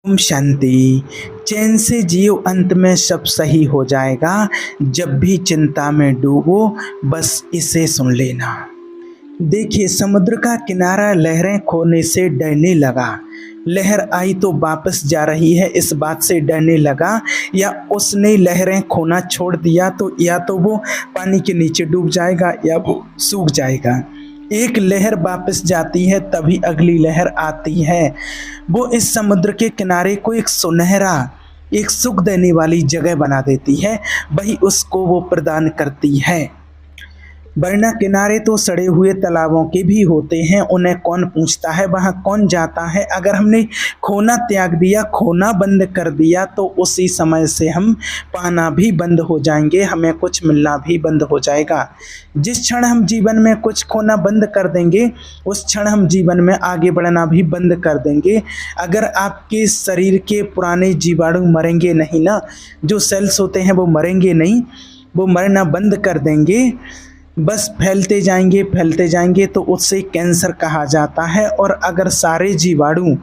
ओम शांति। चैन से जियो, अंत में सब सही हो जाएगा। जब भी चिंता में डूबो, बस इसे सुन लेना। देखिए, समुद्र का किनारा लहरें खोने से डरने लगा। लहर आई तो वापस जा रही है, इस बात से डरने लगा, या उसने लहरें खोना छोड़ दिया तो या तो वो पानी के नीचे डूब जाएगा या वो सूख जाएगा। एक लहर वापस जाती है तभी अगली लहर आती है। वो इस समुद्र के किनारे को एक सुनहरा, एक सुख देने वाली जगह बना देती है, वही उसको वो प्रदान करती है। वरना किनारे तो सड़े हुए तालाबों के भी होते हैं, उन्हें कौन पूछता है, वहाँ कौन जाता है। अगर हमने खोना त्याग दिया, खोना बंद कर दिया, तो उसी समय से हम पाना भी बंद हो जाएंगे, हमें कुछ मिलना भी बंद हो जाएगा। जिस क्षण हम जीवन में कुछ खोना बंद कर देंगे, उस क्षण हम जीवन में आगे बढ़ना भी बंद कर देंगे। अगर आपके शरीर के पुराने जीवाणु मरेंगे नहीं ना, जो सेल्स होते हैं वो मरेंगे नहीं, वो मरना बंद कर देंगे, बस फैलते जाएंगे तो उससे कैंसर कहा जाता है। और अगर सारे जीवाणु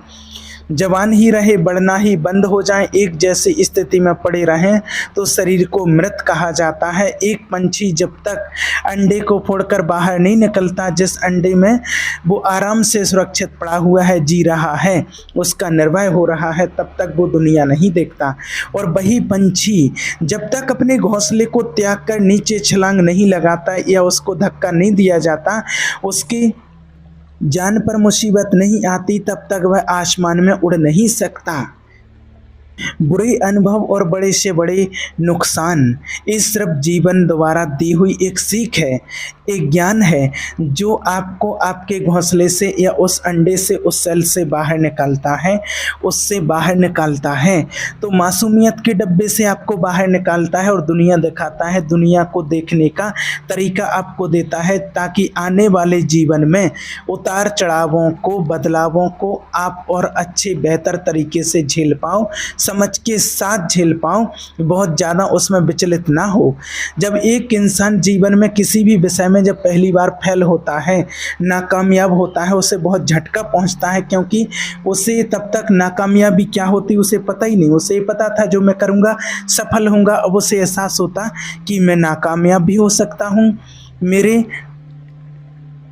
जवान ही रहे, बढ़ना ही बंद हो जाएं, एक जैसी स्थिति में पड़े रहें, तो शरीर को मृत कहा जाता है। एक पंछी जब तक अंडे को फोड़कर बाहर नहीं निकलता, जिस अंडे में वो आराम से सुरक्षित पड़ा हुआ है, जी रहा है, उसका निर्वाह हो रहा है, तब तक वो दुनिया नहीं देखता। और वही पंछी जब तक अपने घोंसले को त्याग कर नीचे छलांग नहीं लगाता या उसको धक्का नहीं दिया जाता, उसकी जान पर मुसीबत नहीं आती, तब तक वह आसमान में उड़ नहीं सकता। बुरे अनुभव और बड़े से बड़े नुकसान, ये सिर्फ जीवन द्वारा दी हुई एक सीख है, एक ज्ञान है, जो आपको आपके घोंसले से या उस अंडे से, उस सेल से बाहर निकालता है, उससे बाहर निकालता है। तो मासूमियत के डब्बे से आपको बाहर निकालता है और दुनिया दिखाता है, दुनिया को देखने का तरीका आपको देता है, ताकि आने वाले जीवन में उतार चढ़ावों को, बदलावों को आप और अच्छे बेहतर तरीके से झेल पाओ, समझ के साथ झेल पाओ, बहुत ज़्यादा उसमें विचलित ना हो। जब एक इंसान जीवन में किसी भी विषय में जब पहली बार फेल होता है, नाकामयाब होता है, उसे बहुत झटका पहुंचता है, क्योंकि उसे तब तक नाकामयाबी क्या होती उसे पता ही नहीं। उसे पता था जो मैं करूँगा सफल होऊंगा, अब उसे एहसास होता कि मैं नाकामयाब भी हो सकता हूँ, मेरे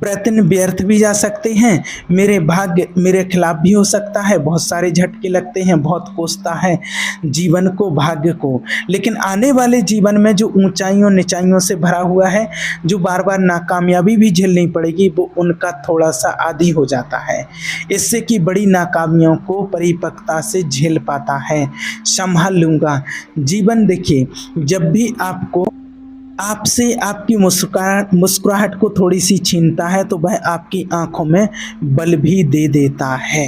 प्रयत्न व्यर्थ भी जा सकते हैं, मेरे भाग्य मेरे खिलाफ भी हो सकता है, बहुत सारे झटके लगते हैं, बहुत कोसता है जीवन को, भाग्य को। लेकिन आने वाले जीवन में जो ऊंचाइयों निचाइयों से भरा हुआ है, जो बार बार नाकामयाबी भी झेलनी पड़ेगी, वो उनका थोड़ा सा आदी हो जाता है, इससे कि बड़ी नाकामियों को परिपक्वता से झेल पाता है। संभाल लूँगा जीवन। देखिए, जब भी आपको आपसे आपकी मुस्कुराहट को थोड़ी सी छीनता है, तो वह आपकी आंखों में बल भी दे देता है।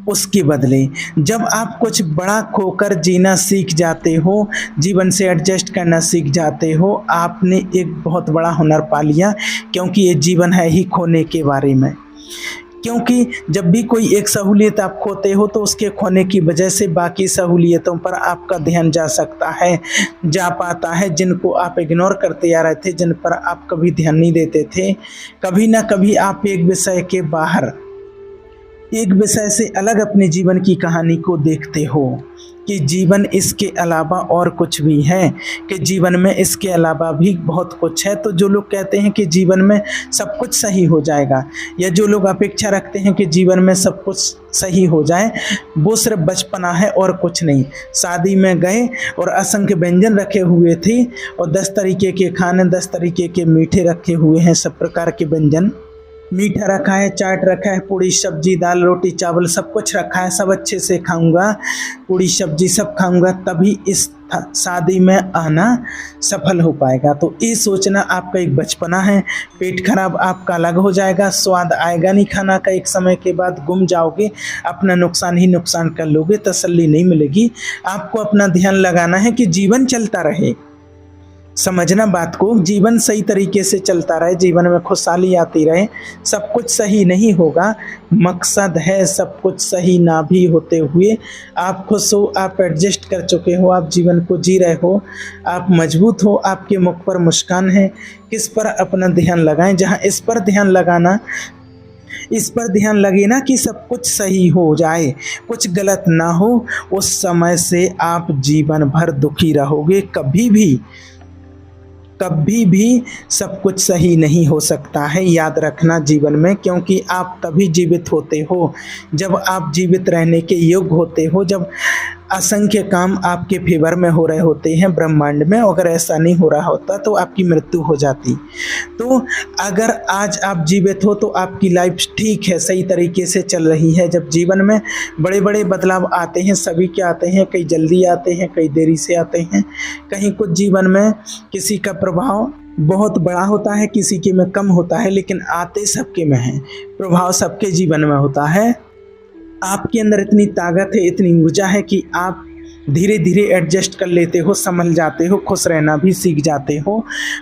उसके बदले जब आप कुछ बड़ा खोकर जीना सीख जाते हो, जीवन से एडजस्ट करना सीख जाते हो, आपने एक बहुत बड़ा हुनर पा लिया, क्योंकि ये जीवन है ही खोने के बारे में। क्योंकि जब भी कोई एक सहूलियत आप खोते हो, तो उसके खोने की वजह से बाकी सहूलियतों पर आपका ध्यान जा सकता है, जा पाता है, जिनको आप इग्नोर करते आ रहे थे, जिन पर आप कभी ध्यान नहीं देते थे। कभी ना कभी आप एक विषय के बाहर, एक विषय से अलग अपने जीवन की कहानी को देखते हो, कि जीवन इसके अलावा और कुछ भी है, कि जीवन में इसके अलावा भी बहुत कुछ है। तो जो लोग कहते हैं कि जीवन में सब कुछ सही हो जाएगा, या जो लोग अपेक्षा रखते हैं कि जीवन में सब कुछ सही हो जाए, वो सिर्फ बचपना है और कुछ नहीं। शादी में गए और असंख्य व्यंजन रखे हुए थे, और 10 तरीके के खाने, 10 तरीके के मीठे रखे हुए हैं, सब प्रकार के व्यंजन, मीठा रखा है, चाट रखा है, पूड़ी सब्जी दाल रोटी चावल सब कुछ रखा है, सब अच्छे से खाऊंगा, पूड़ी सब्जी सब खाऊंगा, तभी इस शादी में आना सफल हो पाएगा। तो ये सोचना आपका एक बचपना है। पेट खराब आपका अलग हो जाएगा, स्वाद आएगा नहीं खाना का, एक समय के बाद गुम जाओगे, अपना नुकसान ही नुकसान कर लोगे, तसल्ली नहीं मिलेगी। आपको अपना ध्यान लगाना है कि जीवन चलता रहे, समझना बात को, जीवन सही तरीके से चलता रहे, जीवन में खुशहाली आती रहे। सब कुछ सही नहीं होगा, मकसद है सब कुछ सही ना भी होते हुए आप खुश हो, आप एडजस्ट कर चुके हो, आप जीवन को जी रहे हो, आप मजबूत हो, आपके मुख पर मुस्कान है। किस पर अपना ध्यान लगाएं, जहां इस पर ध्यान लगाना इस पर ध्यान लगे ना कि सब कुछ सही हो जाए, कुछ गलत ना हो, उस समय से आप जीवन भर दुखी रहोगे। कभी भी सब कुछ सही नहीं हो सकता है, याद रखना जीवन में, क्योंकि आप तभी जीवित होते हो जब आप जीवित रहने के योग्य होते हो, जब असंख्य काम आपके फेवर में हो रहे होते हैं ब्रह्मांड में। अगर ऐसा नहीं हो रहा होता तो आपकी मृत्यु हो जाती। तो अगर आज आप जीवित हो तो आपकी लाइफ ठीक है, सही तरीके से चल रही है। जब जीवन में बड़े बड़े बदलाव आते हैं, सभी के आते हैं, कई जल्दी आते हैं, कई देरी से आते हैं। कहीं कुछ जीवन में किसी का प्रभाव बहुत बड़ा होता है, किसी के में कम होता है, लेकिन आते सबके में है, प्रभाव सबके जीवन में होता है। आपके अंदर इतनी ताकत है, इतनी ऊर्जा है कि आप धीरे धीरे एडजस्ट कर लेते हो, संभल जाते हो, खुश रहना भी सीख जाते हो।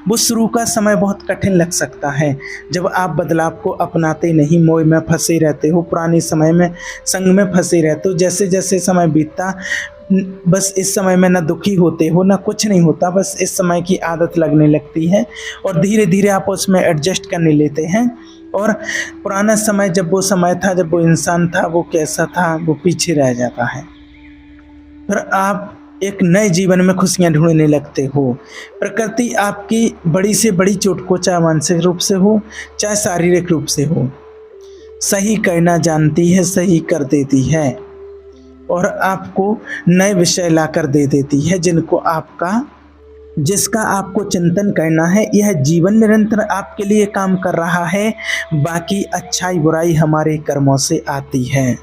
वो शुरू का समय बहुत कठिन लग सकता है जब आप बदलाव को अपनाते नहीं, मोह में फंसे रहते हो, पुराने समय में संग में फंसे रहते हो। जैसे जैसे समय बीतता, बस इस समय में ना दुखी होते हो ना कुछ नहीं होता, बस इस समय की आदत लगने लगती है और धीरे धीरे आप उसमें एडजस्ट करने लेते हैं। और पुराना समय, जब वो समय था, जब वो इंसान था, वो कैसा था, वो पीछे रह जाता है। फिर आप एक नए जीवन में खुशियां ढूंढने लगते हो। प्रकृति आपकी बड़ी से बड़ी चोट को, चाहे मानसिक रूप से हो चाहे शारीरिक रूप से हो, सही करना जानती है, सही कर देती है और आपको नए विषय ला कर दे देती है जिसका आपको चिंतन करना है। यह जीवन निरंतर आपके लिए काम कर रहा है। बाकी अच्छाई बुराई हमारे कर्मों से आती है।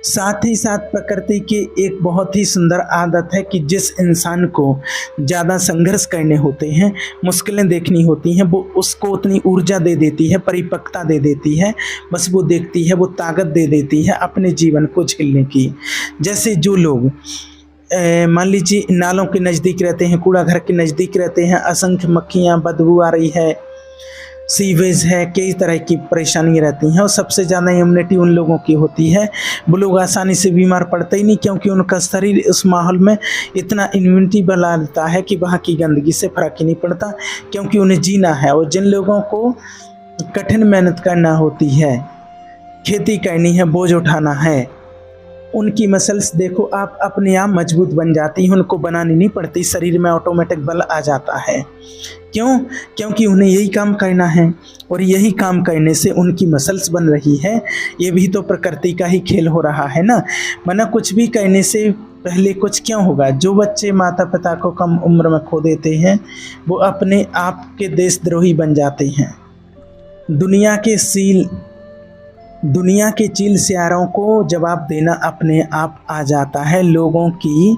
साथ ही साथ प्रकृति की एक बहुत ही सुंदर आदत है कि जिस इंसान को ज़्यादा संघर्ष करने होते हैं, मुश्किलें देखनी होती हैं, वो उसको उतनी ऊर्जा दे देती है, परिपक्वता दे देती है, बस वो देखती है, वो ताकत दे देती है अपने जीवन को झेलने की। जैसे जो लोग मान लीजिए नालों के नज़दीक रहते हैं, कूड़ा घर के नज़दीक रहते हैं, असंख्य मक्खियाँ, बदबू आ रही है, सीवेज है, कई तरह की परेशानियाँ रहती हैं और सबसे ज़्यादा इम्यूनिटी उन लोगों की होती है। वो लोग आसानी से बीमार पड़ते ही नहीं, क्योंकि उनका शरीर उस माहौल में इतना इम्यूनिटी बना लेता है कि वहाँ की गंदगी से फर्क ही नहीं पड़ता, क्योंकि उन्हें जीना है। और जिन लोगों को कठिन मेहनत करना होती है, खेती करनी है, बोझ उठाना है, उनकी मसल्स देखो आप अपने आप मजबूत बन जाती हैं, उनको बनानी नहीं पड़ती, शरीर में ऑटोमेटिक बल आ जाता है। क्यों? क्योंकि उन्हें यही काम करना है और यही काम करने से उनकी मसल्स बन रही है। ये भी तो प्रकृति का ही खेल हो रहा है ना। वरना कुछ भी करने से पहले कुछ क्यों होगा। जो बच्चे माता पिता को कम उम्र में खो देते हैं, वो अपने आप के देशद्रोही बन जाते हैं। दुनिया के चील सियारों को जवाब देना अपने आप आ जाता है। लोगों की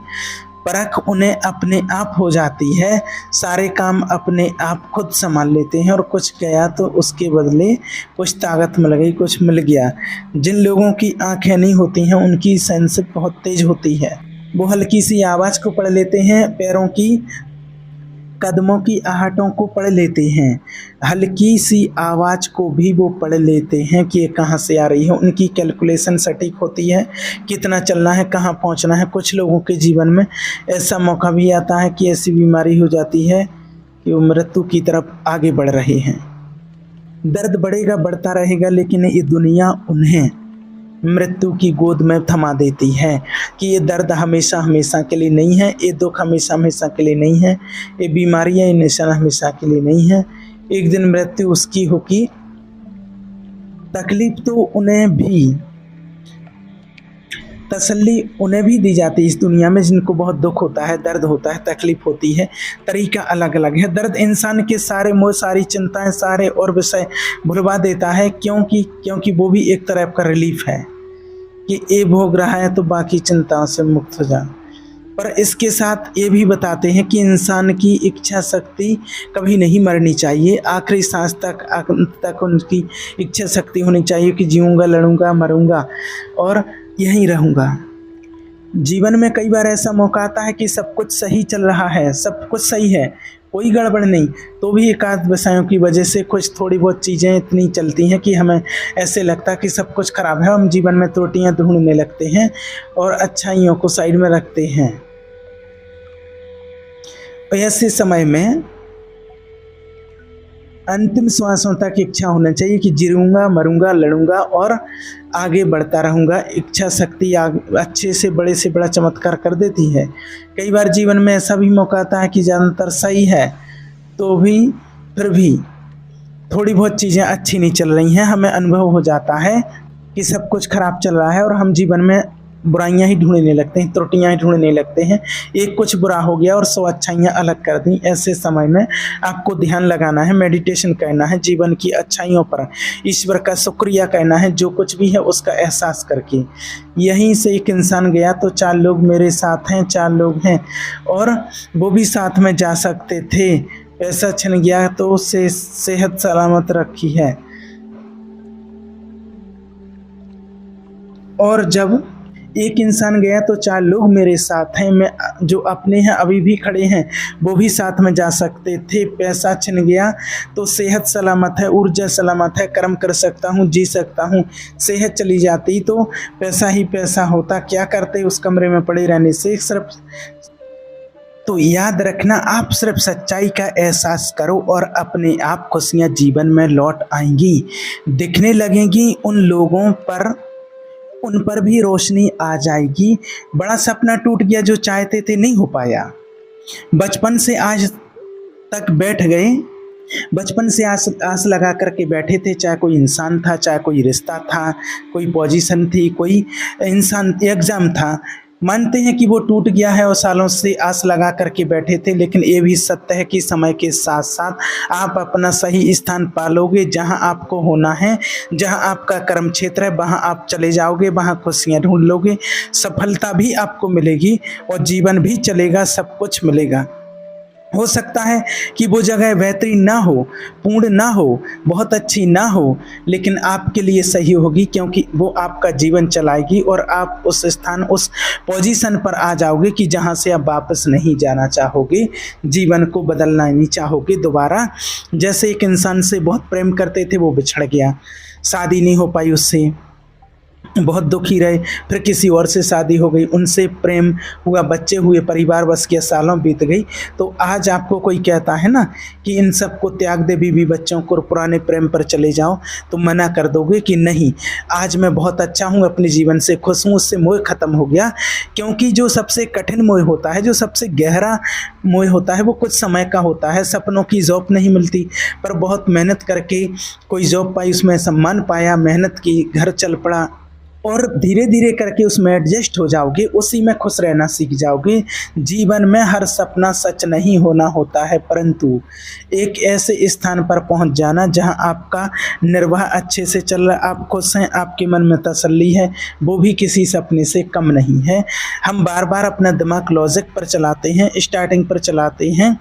परख उन्हें अपने आप हो जाती है। सारे काम अपने आप खुद संभाल लेते हैं और कुछ गया तो उसके बदले कुछ ताकत मिल गई, कुछ मिल गया। जिन लोगों की आंखें नहीं होती हैं, उनकी सेंस बहुत तेज होती है। वो हल्की सी आवाज़ को पढ़ लेते हैं, पैरों की कदमों की आहटों को पढ़ लेते हैं, हल्की सी आवाज़ को भी वो पढ़ लेते हैं कि ये कहाँ से आ रही है। उनकी कैलकुलेशन सटीक होती है, कितना चलना है, कहाँ पहुंचना है। कुछ लोगों के जीवन में ऐसा मौका भी आता है कि ऐसी बीमारी हो जाती है कि वो मृत्यु की तरफ आगे बढ़ रहे हैं। दर्द बढ़ेगा, बढ़ता रहेगा, लेकिन ये दुनिया उन्हें मृत्यु की गोद में थमा देती है कि ये दर्द हमेशा हमेशा के लिए नहीं है, ये दुख हमेशा हमेशा के लिए नहीं है, ये बीमारियाँ हमेशा हमेशा के लिए नहीं है। एक दिन मृत्यु उसकी होगी। तकलीफ तो उन्हें भी, तसल्ली उन्हें भी दी जाती है इस दुनिया में, जिनको बहुत दुख होता है, दर्द होता है, तकलीफ होती है। तरीका अलग अलग है। दर्द इंसान के सारे मोह, सारी चिंताएं, सारे और विषय भुलवा देता है, क्योंकि वो भी एक तरह का रिलीफ है कि ये भोग रहा है तो बाकी चिंताओं से मुक्त हो जा। पर इसके साथ ये भी बताते हैं कि इंसान की इच्छा शक्ति कभी नहीं मरनी चाहिए। आखिरी सांस तक, अंत तक उनकी इच्छा शक्ति होनी चाहिए कि जीऊँगा, लड़ूंगा, मरूंगा और यहीं रहूँगा। जीवन में कई बार ऐसा मौका आता है कि सब कुछ सही चल रहा है, सब कुछ सही है, कोई गड़बड़ नहीं, तो भी एकाध विषयों की वजह से कुछ थोड़ी बहुत चीज़ें इतनी चलती हैं कि हमें ऐसे लगता है कि सब कुछ खराब है। हम जीवन में त्रुटियां ढूंढने लगते हैं और अच्छाइयों को साइड में रखते हैं। ऐसे समय में अंतिम श्वासों तक इच्छा होना चाहिए कि जीऊँगा, मरूँगा, लड़ूँगा और आगे बढ़ता रहूँगा। इच्छा शक्ति अच्छे से बड़ा चमत्कार कर देती है। कई बार जीवन में ऐसा भी मौका आता है कि ज़्यादातर सही है तो भी फिर भी थोड़ी बहुत चीज़ें अच्छी नहीं चल रही हैं। हमें अनुभव हो जाता है कि सब कुछ खराब चल रहा है और हम जीवन में बुराइयां ही ढूंढने लगते हैं, त्रुटियां ही ढूंढने लगते हैं। एक कुछ बुरा हो गया और 100 अच्छाइयां अलग कर दी। ऐसे समय में आपको ध्यान लगाना है, मेडिटेशन करना है, जीवन की अच्छाइयों पर ईश्वर का शुक्रिया करना है, जो कुछ भी है उसका एहसास करके। यहीं से एक इंसान गया तो 4 लोग मेरे साथ हैं, 4 लोग हैं और वो भी साथ में जा सकते थे। पैसा छिन गया तो उससे सेहत सलामत रखी है। और जब एक इंसान गया तो 4 लोग मेरे साथ हैं, मैं जो अपने हैं अभी भी खड़े हैं वो भी साथ में जा सकते थे। पैसा छिन गया तो सेहत सलामत है, ऊर्जा सलामत है, कर्म कर सकता हूँ, जी सकता हूँ। सेहत चली जाती तो पैसा ही पैसा होता, क्या करते उस कमरे में पड़े रहने से। सिर्फ तो याद रखना, आप सिर्फ सच्चाई का एहसास करो और अपने आप खुशियाँ जीवन में लौट आएंगी, दिखने लगेंगी। उन पर भी रोशनी आ जाएगी। बड़ा सपना टूट गया, जो चाहते थे नहीं हो पाया। बचपन से आज तक बैठ गए, बचपन से आस लगा करके बैठे थे, चाहे कोई इंसान था, चाहे कोई रिश्ता था, कोई पोजीशन थी, कोई इंसान एग्ज़ाम था। मानते हैं कि वो टूट गया है और सालों से आस लगा करके बैठे थे, लेकिन ये भी सत्य है कि समय के साथ साथ आप अपना सही स्थान पालोगे। जहां आपको होना है, जहां आपका कर्म क्षेत्र है, वहां आप चले जाओगे, वहां खुशियां ढूंढ लोगे, सफलता भी आपको मिलेगी और जीवन भी चलेगा, सब कुछ मिलेगा। हो सकता है कि वो जगह बेहतरीन ना हो, पूर्ण ना हो, बहुत अच्छी ना हो, लेकिन आपके लिए सही होगी, क्योंकि वो आपका जीवन चलाएगी और आप उस स्थान, उस पोजीशन पर आ जाओगे कि जहाँ से आप वापस नहीं जाना चाहोगे, जीवन को बदलना नहीं चाहोगे दोबारा। जैसे एक इंसान से बहुत प्रेम करते थे, वो बिछड़ गया, शादी नहीं हो पाई उससे, बहुत दुखी रहे, फिर किसी और से शादी हो गई, उनसे प्रेम हुआ, बच्चे हुए, परिवार बस गया, सालों बीत गई। तो आज आपको कोई कहता है ना कि इन सब को त्याग दे, बीवी बच्चों को, पुराने प्रेम पर चले जाओ, तो मना कर दोगे कि नहीं, आज मैं बहुत अच्छा हूँ, अपने जीवन से खुश हूँ, उससे मोह खत्म हो गया। क्योंकि जो सबसे कठिन मोह होता है, जो सबसे गहरा मोह होता है, वो कुछ समय का होता है। सपनों की जॉब नहीं मिलती, पर बहुत मेहनत करके कोई जॉब पाई, उसमें सम्मान पाया, मेहनत की, घर चल पड़ा और धीरे धीरे करके उसमें एडजस्ट हो जाओगे, उसी में खुश रहना सीख जाओगे। जीवन में हर सपना सच नहीं होना होता है, परंतु एक ऐसे स्थान पर पहुंच जाना जहां आपका निर्वाह अच्छे से चल रहा है, आप खुश हैं, आपके मन में तसल्ली है, वो भी किसी सपने से कम नहीं है। हम बार बार अपना दिमाग लॉजिक पर चलाते हैं, स्टार्टिंग पर चलाते हैं।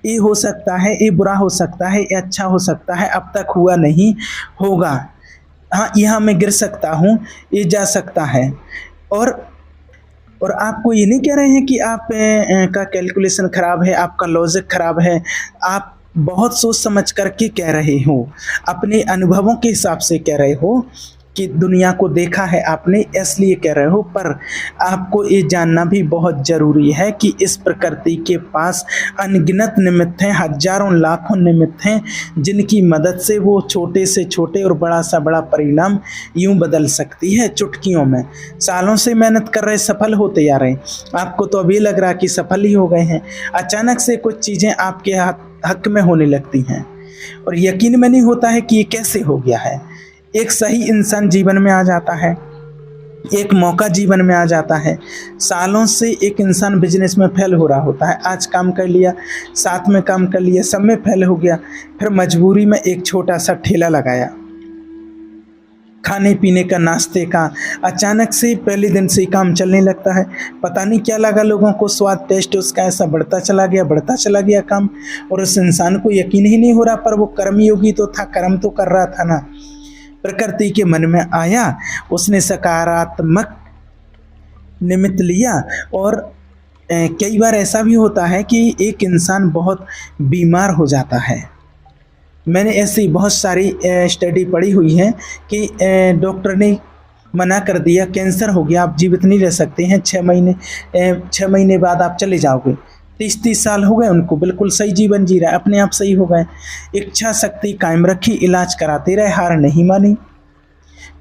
ये हो सकता है, ये बुरा हो सकता है, ये अच्छा हो सकता है, अब तक हुआ नहीं, होगा, हाँ यहाँ मैं गिर सकता हूँ, ये जा सकता है। और आपको ये नहीं कह रहे हैं कि आप का कैलकुलेशन ख़राब है, आपका लॉजिक ख़राब है, आप बहुत सोच समझ करके कह रहे हो, अपने अनुभवों के हिसाब से कह रहे हो कि दुनिया को देखा है आपने, इसलिए कह रहे हो। पर आपको ये जानना भी बहुत ज़रूरी है कि इस प्रकृति के पास अनगिनत निमित्त हैं, हजारों लाखों निमित्त हैं, जिनकी मदद से वो छोटे से छोटे और बड़ा सा बड़ा परिणाम यूं बदल सकती है चुटकियों में। सालों से मेहनत कर रहे, सफल होते जा रहे, आपको तो अभी लग रहा कि सफल ही हो गए हैं, अचानक से कुछ चीज़ें आपके हक में होने लगती हैं और यकीन में नहीं होता है कि ये कैसे हो गया है। एक सही इंसान जीवन में आ जाता है, एक मौका जीवन में आ जाता है। सालों से एक इंसान बिजनेस में फेल हो रहा होता है, आज काम कर लिया, साथ में काम कर लिया, सब में फेल हो गया, फिर मजबूरी में एक छोटा सा ठेला लगाया खाने पीने का, नाश्ते का। अचानक से पहले दिन से ही काम चलने लगता है, पता नहीं क्या लगा लोगों को, स्वाद टेस्ट उसका ऐसा बढ़ता चला गया काम, और उस इंसान को यकीन ही नहीं हो रहा, पर वो कर्मयोगी तो था, कर्म तो कर रहा था ना। प्रकृति के मन में आया, उसने सकारात्मक निमित्त लिया। और कई बार ऐसा भी होता है कि एक इंसान बहुत बीमार हो जाता है। मैंने ऐसी बहुत सारी स्टडी पढ़ी हुई है कि डॉक्टर ने मना कर दिया, कैंसर हो गया, आप जीवित नहीं रह सकते हैं, 6 महीने बाद आप चले जाओगे। 30-30 साल हो गए उनको, बिल्कुल सही जीवन जी रहा है, अपने आप सही हो गए। इच्छा शक्ति कायम रखी, इलाज कराते रहे, हार नहीं मानी।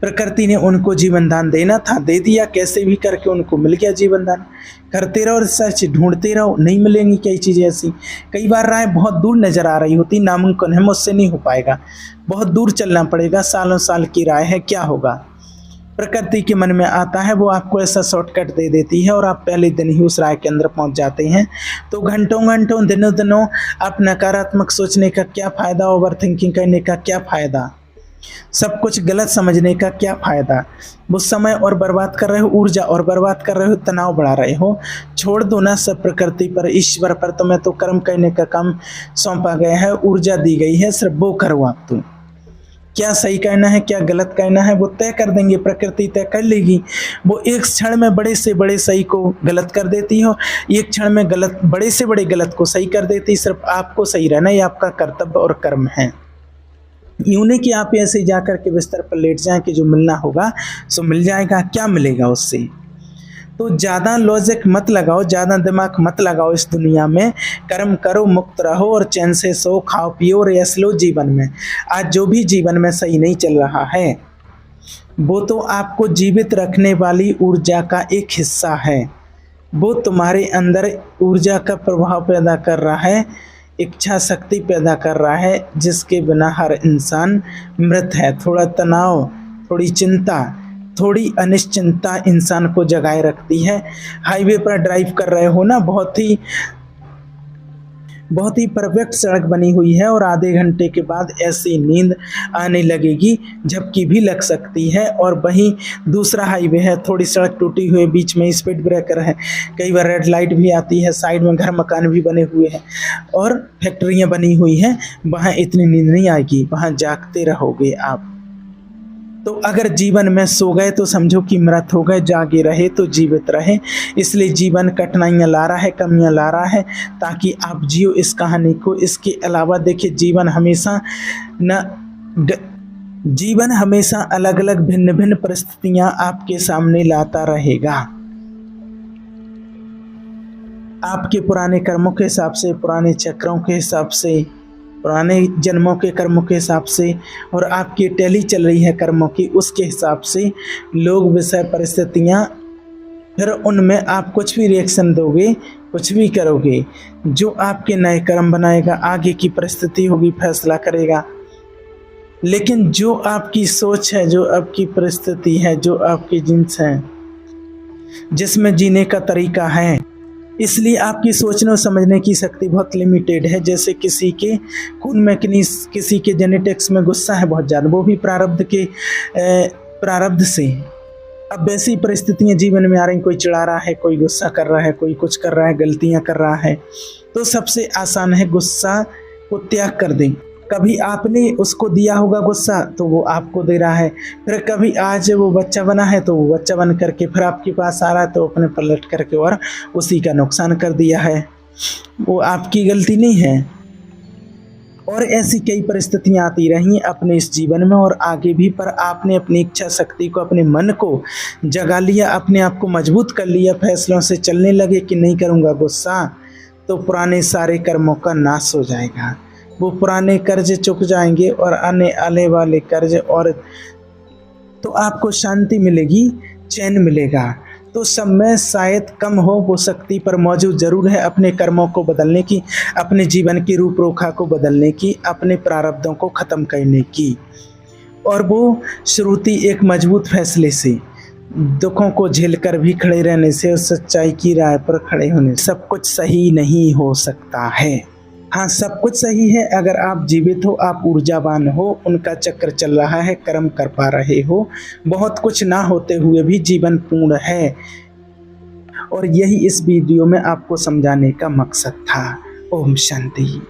प्रकृति ने उनको जीवन दान देना था, दे दिया, कैसे भी करके उनको मिल गया जीवन दान। करते रहो रिसर्च, ढूंढते रहो, नहीं मिलेंगी कई चीज़ें ऐसी। कई बार राह बहुत दूर नज़र आ रही होती, नामुमकिन है, मुझसे नहीं हो पाएगा, बहुत दूर चलना पड़ेगा, सालों साल की राह है, क्या होगा। प्रकृति के मन में आता है, वो आपको ऐसा शॉर्टकट दे देती है और आप पहले दिन ही उस राय के अंदर पहुंच जाते हैं। तो घंटों घंटों, दिनों दिनों आप नकारात्मक सोचने का क्या फ़ायदा, ओवर थिंकिंग करने का क्या फ़ायदा, सब कुछ गलत समझने का क्या फ़ायदा। वो समय और बर्बाद कर रहे हो, ऊर्जा और बर्बाद कर रहे हो, तनाव बढ़ा रहे हो। छोड़ दो ना सब प्रकृति पर, ईश्वर पर। तुम्हें तो कर्म करने का काम सौंपा गया है, ऊर्जा दी गई है, सिर्फ वो करो आप। तो क्या सही कहना है, क्या गलत कहना है, वो तय कर देंगे, प्रकृति तय कर लेगी। वो एक क्षण में बड़े से बड़े सही को गलत कर देती हो, एक क्षण में गलत, बड़े से बड़े गलत को सही कर देती। सिर्फ आपको सही रहना, ये आपका कर्तव्य और कर्म है। यूं नहीं कि आप ऐसे जा कर के बिस्तर पर लेट जाएं कि जो मिलना होगा सो मिल जाएगा, क्या मिलेगा उससे। तो ज़्यादा लॉजिक मत लगाओ, ज़्यादा दिमाग मत लगाओ इस दुनिया में। कर्म करो, मुक्त रहो और चैन से सो, खाओ पियो और यश लो जीवन में। आज जो भी जीवन में सही नहीं चल रहा है वो तो आपको जीवित रखने वाली ऊर्जा का एक हिस्सा है। वो तुम्हारे अंदर ऊर्जा का प्रभाव पैदा कर रहा है, इच्छा शक्ति पैदा कर रहा है, जिसके बिना हर इंसान मृत है। थोड़ा तनाव, थोड़ी चिंता, थोड़ी अनिश्चिंतता इंसान को जगाए रखती है। हाईवे पर ड्राइव कर रहे हो ना, बहुत ही परफेक्ट सड़क बनी हुई है और आधे घंटे के बाद ऐसी नींद आने लगेगी, झपकी भी लग सकती है। और वहीं दूसरा हाईवे है, थोड़ी सड़क टूटी हुई, बीच में स्पीड ब्रेकर है, कई बार रेड लाइट भी आती है, साइड में घर मकान भी बने हुए हैं और फैक्ट्रियां बनी हुई हैं। वहाँ इतनी नींद नहीं आएगी, वहाँ जागते रहोगे आप। तो अगर जीवन में सो गए तो समझो कि मृत हो गए, जागे रहे तो जीवित रहे। इसलिए जीवन कठिनाइयाँ ला रहा है, कमियाँ ला रहा है, ताकि आप जियो इस कहानी को। इसके अलावा देखिए, जीवन हमेशा अलग अलग भिन्न भिन्न परिस्थितियाँ आपके सामने लाता रहेगा। आपके पुराने कर्मों के हिसाब से, पुराने चक्रों के हिसाब से, पुराने जन्मों के कर्मों के हिसाब से, और आपकी टैली चल रही है कर्मों की, उसके हिसाब से लोग, विषय, परिस्थितियाँ, फिर उनमें आप कुछ भी रिएक्शन दोगे, कुछ भी करोगे, जो आपके नए कर्म बनाएगा, आगे की परिस्थिति होगी, फैसला करेगा। लेकिन जो आपकी सोच है, जो आपकी परिस्थिति है, जो आपकी जिन्स है, जिसमें जीने का तरीका है, इसलिए आपकी सोचने और समझने की शक्ति बहुत लिमिटेड है। जैसे किसी के खून में, किसी के जेनेटिक्स में गुस्सा है बहुत ज़्यादा, वो भी प्रारब्ध से। अब वैसी परिस्थितियाँ जीवन में आ रही, कोई चिढ़ा रहा है, कोई गुस्सा कर रहा है, कोई कुछ कर रहा है, गलतियाँ कर रहा है, तो सबसे आसान है गुस्सा को त्याग कर दें। कभी आपने उसको दिया होगा गुस्सा तो वो आपको दे रहा है, फिर कभी आज वो बच्चा बना है तो वो बच्चा बन करके फिर आपके पास आ रहा है, तो अपने पलट करके और उसी का नुकसान कर दिया है। वो आपकी गलती नहीं है। और ऐसी कई परिस्थितियाँ आती रही अपने इस जीवन में और आगे भी, पर आपने अपनी इच्छा शक्ति को, अपने मन को जगा लिया, अपने आप को मजबूत कर लिया, फैसलों से चलने लगे कि नहीं करूँगा गुस्सा, तो पुराने सारे कर्मों का नाश हो जाएगा। वो पुराने कर्ज चुक जाएंगे और आने वाले कर्ज, और तो आपको शांति मिलेगी, चैन मिलेगा। तो सब में शायद कम हो, वो शक्ति पर मौजूद ज़रूर है अपने कर्मों को बदलने की, अपने जीवन की रूपरेखा को बदलने की, अपने प्रारब्धों को ख़त्म करने की। और वो श्रुति एक मजबूत फैसले से, दुखों को झेलकर भी खड़े रहने से और सच्चाई की राह पर खड़े होने से सब कुछ सही नहीं हो सकता है। हाँ, सब कुछ सही है अगर आप जीवित हो, आप ऊर्जावान हो, उनका चक्र चल रहा है, कर्म कर पा रहे हो, बहुत कुछ ना होते हुए भी जीवन पूर्ण है। और यही इस वीडियो में आपको समझाने का मकसद था। ओम शांति।